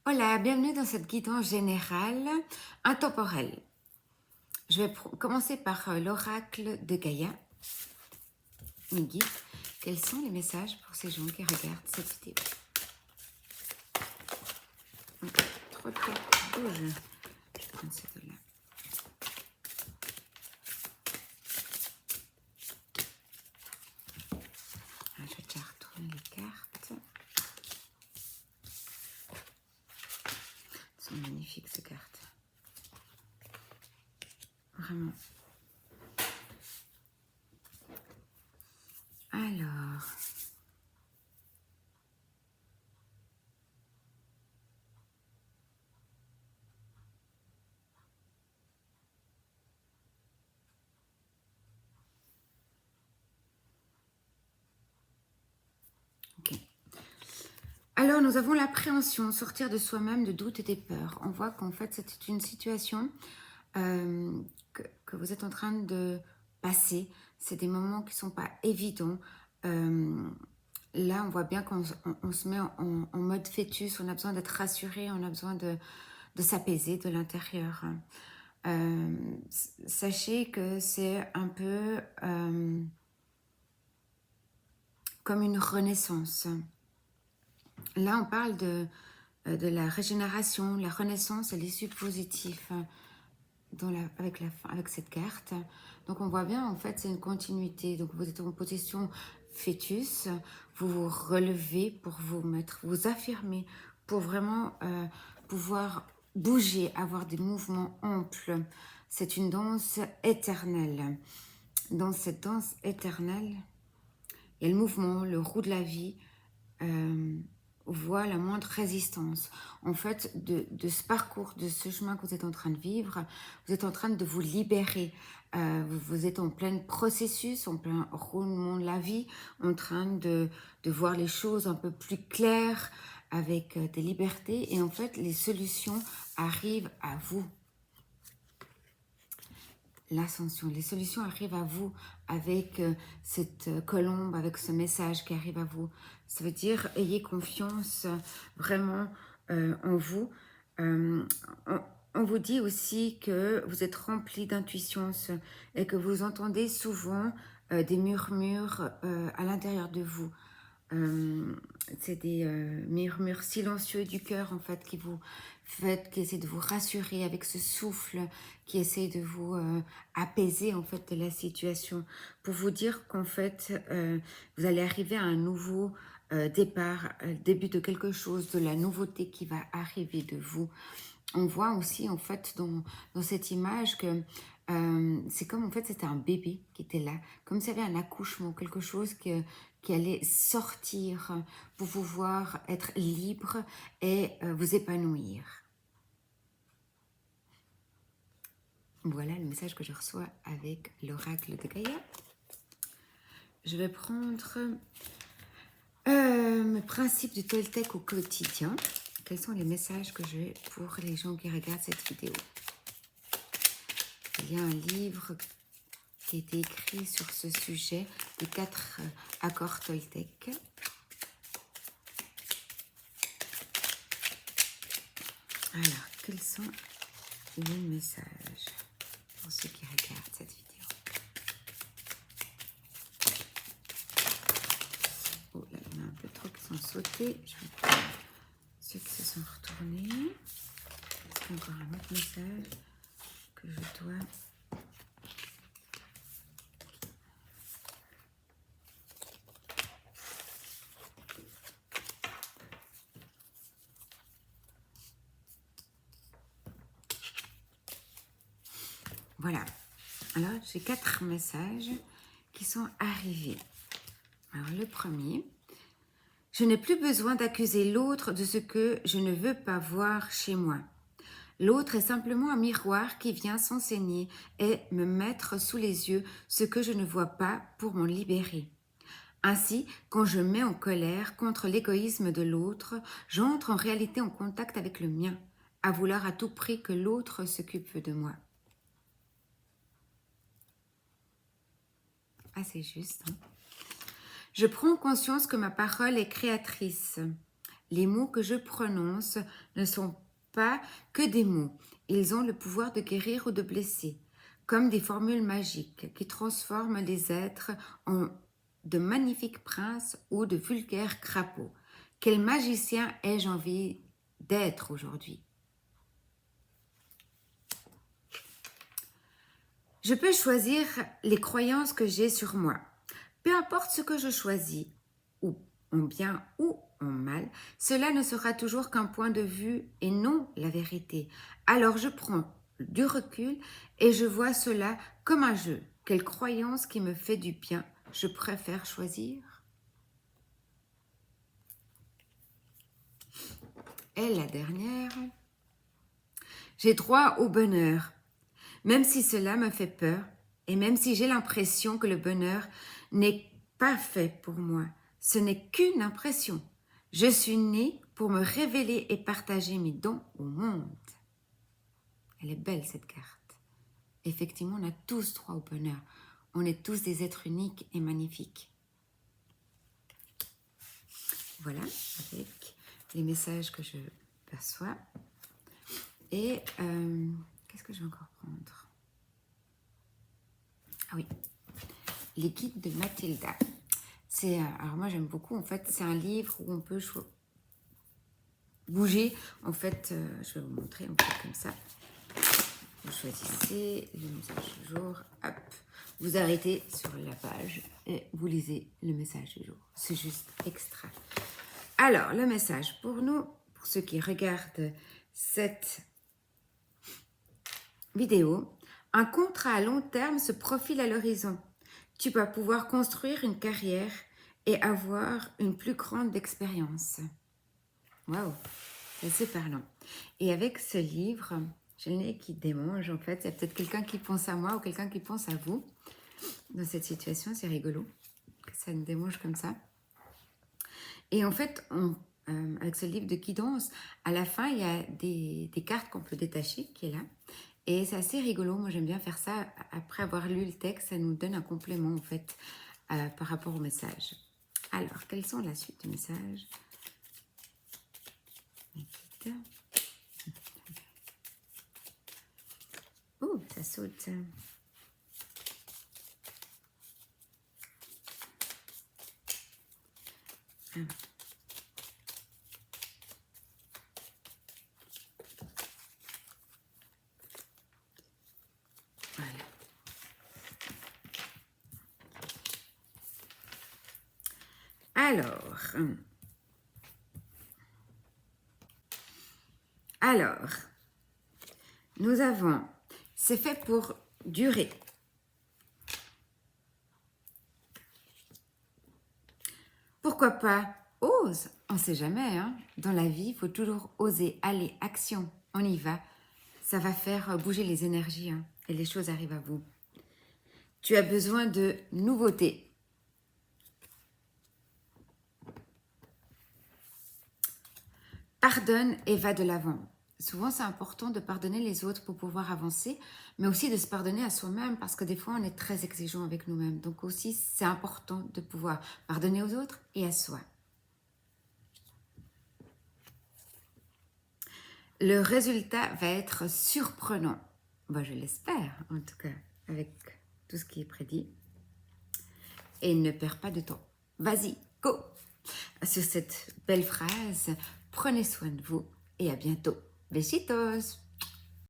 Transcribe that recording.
Hola, bienvenue dans cette guidance générale intemporelle. Je vais commencer par l'oracle de Gaïa, mes guides. Quels sont les messages pour ces gens qui regardent cette vidéo? Trop de cartes rouges. Je vais prendre ces deux-là. Je vais déjà retourner les cartes. Elles sont magnifiques ces cartes. Vraiment. Alors. Ok. Alors, nous avons l'appréhension, sortir de soi-même, de doutes et des peurs. On voit qu'en fait, c'est une situation que vous êtes en train de passer. C'est des moments qui ne sont pas évidents. Là, on voit bien qu'on se met en mode fœtus. On a besoin d'être rassuré, on a besoin de s'apaiser de l'intérieur. Sachez que c'est un peu comme une renaissance. Là, on parle de la régénération, la renaissance et l'issue positive avec cette carte. Donc, on voit bien, en fait, c'est une continuité. Donc, vous êtes en position fœtus, vous vous relevez pour vous affirmer, pour vraiment pouvoir bouger, avoir des mouvements amples. C'est une danse éternelle. Dans cette danse éternelle, il y a le mouvement, le roue de la vie, voit la moindre résistance. En fait, de ce parcours, de ce chemin que vous êtes en train de vivre, vous êtes en train de vous libérer. Vous êtes en plein processus, en plein roulement de la vie, en train de voir les choses un peu plus claires, avec des libertés. Et en fait, les solutions arrivent à vous. L'ascension, les solutions arrivent à vous avec cette colombe, avec ce message qui arrive à vous. Ça veut dire, ayez confiance vraiment en vous. On vous dit aussi que vous êtes rempli d'intuition et que vous entendez souvent des murmures à l'intérieur de vous. C'est des murmures silencieux du cœur en fait qui essaient de vous rassurer avec ce souffle, qui essaie de vous apaiser en fait de la situation, pour vous dire qu'en fait vous allez arriver à un nouveau départ, début de quelque chose, de la nouveauté qui va arriver de vous. On voit aussi en fait dans cette image que c'est comme en fait c'était un bébé qui était là, comme s'il y avait un accouchement, quelque chose qui allait sortir pour pouvoir être libre et vous épanouir. Voilà le message que je reçois avec l'oracle de Gaïa. Je vais prendre mes principes du Toltec au quotidien. Quels sont les messages que j'ai pour les gens qui regardent cette vidéo? Il y a un livre qui a été écrit sur ce sujet, les 4 accords Toltec. Alors, quels sont les messages pour ceux qui regardent cette vidéo? Oh là, il y en a un peu trop qui sont sautés. Je vais prendre ceux qui se sont retournés. Est-ce qu'il y a encore un autre message que je dois... Voilà. Alors, j'ai 4 messages qui sont arrivés. Alors, le premier... Je n'ai plus besoin d'accuser l'autre de ce que je ne veux pas voir chez moi. L'autre est simplement un miroir qui vient s'enseigner et me mettre sous les yeux ce que je ne vois pas pour m'en libérer. Ainsi, quand je mets en colère contre l'égoïsme de l'autre, j'entre en réalité en contact avec le mien, à vouloir à tout prix que l'autre s'occupe de moi. Ah, c'est juste, hein? Je prends conscience que ma parole est créatrice Les mots que je prononce ne sont pas que des mots. Ils ont le pouvoir de guérir ou de blesser, comme des formules magiques qui transforment les êtres en de magnifiques princes ou de vulgaires crapauds. Quel magicien ai-je envie d'être aujourd'hui? Je peux choisir les croyances que j'ai sur moi. Peu importe ce que je choisis, ou en bien ou en mal, cela ne sera toujours qu'un point de vue et non la vérité. Alors je prends du recul et je vois cela comme un jeu. Quelle croyance qui me fait du bien je préfère choisir? Et la dernière. J'ai droit au bonheur, même si cela me fait peur et même si j'ai l'impression que le bonheur n'est pas fait pour moi. Ce n'est qu'une impression. Je suis née pour me révéler et partager mes dons au monde. Elle est belle cette carte. Effectivement, on a tous droit au bonheur. On est tous des êtres uniques et magnifiques. Voilà, avec les messages que je perçois. Et qu'est-ce que je vais encore prendre? Ah oui, les guides de Mathilda. Alors moi j'aime beaucoup, en fait, c'est un livre où on peut bouger. En fait, je vais vous montrer, on fait comme ça. Vous choisissez le message du jour, hop, vous arrêtez sur la page et vous lisez le message du jour. C'est juste extra. Alors, le message pour nous, pour ceux qui regardent cette vidéo, un contrat à long terme se profile à l'horizon. Tu vas pouvoir construire une carrière et avoir une plus grande expérience. Waouh, c'est assez parlant. Et avec ce livre, j'ai le nez qui démange en fait. Il y a peut-être quelqu'un qui pense à moi ou quelqu'un qui pense à vous. Dans cette situation, c'est rigolo que ça me démange comme ça. Et en fait, avec ce livre de guidance, à la fin, il y a des cartes qu'on peut détacher qui est là. Et c'est assez rigolo, moi j'aime bien faire ça. Après avoir lu le texte, ça nous donne un complément en fait par rapport au message. Alors, quelles sont la suite du message? Oh, ça saute. Ah. Voilà. Alors, nous avons, c'est fait pour durer. Pourquoi pas? Ose, on ne sait jamais. Hein? Dans la vie, il faut toujours oser. Allez, action, on y va. Ça va faire bouger les énergies hein, et les choses arrivent à vous. Tu as besoin de nouveautés. Pardonne et va de l'avant. Souvent, c'est important de pardonner les autres pour pouvoir avancer, mais aussi de se pardonner à soi-même parce que des fois, on est très exigeant avec nous-mêmes. Donc aussi, c'est important de pouvoir pardonner aux autres et à soi. Le résultat va être surprenant. Bon, je l'espère, en tout cas, avec tout ce qui est prédit. Et ne perds pas de temps. Vas-y, go! Sur cette belle phrase, prenez soin de vous et à bientôt. Besitos!